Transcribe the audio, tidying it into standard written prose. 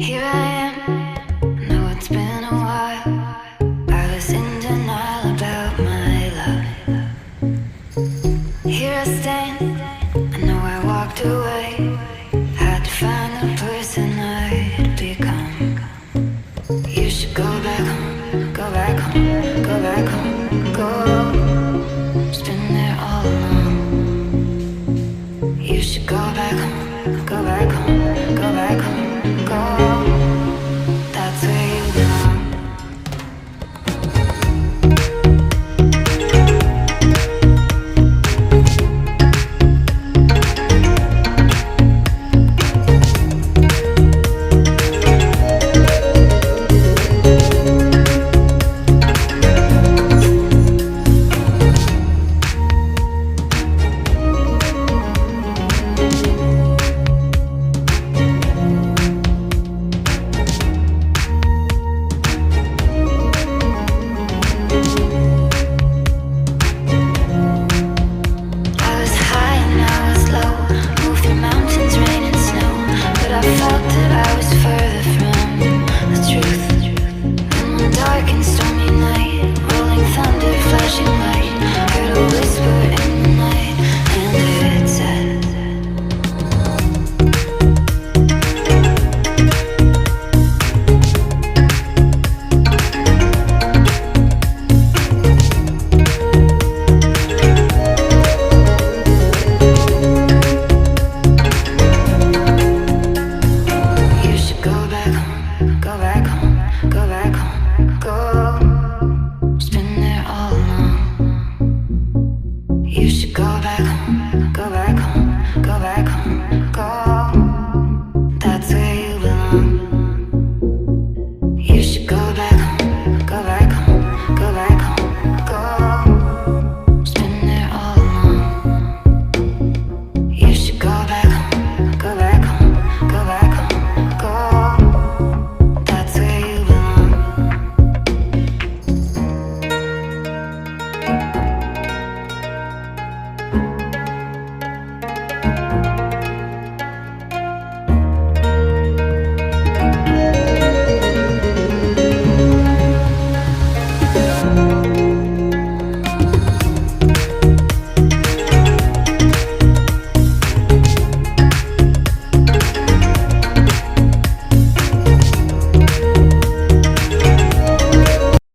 Here I am, know it's been a while. I was in denial about my love. Here I stand, I know I walked away. Had to find the person I'd become. You should go back home, go back home, go back home, go. It's been there all along. You should go back home, go back home, go back home, go. That's where you belong.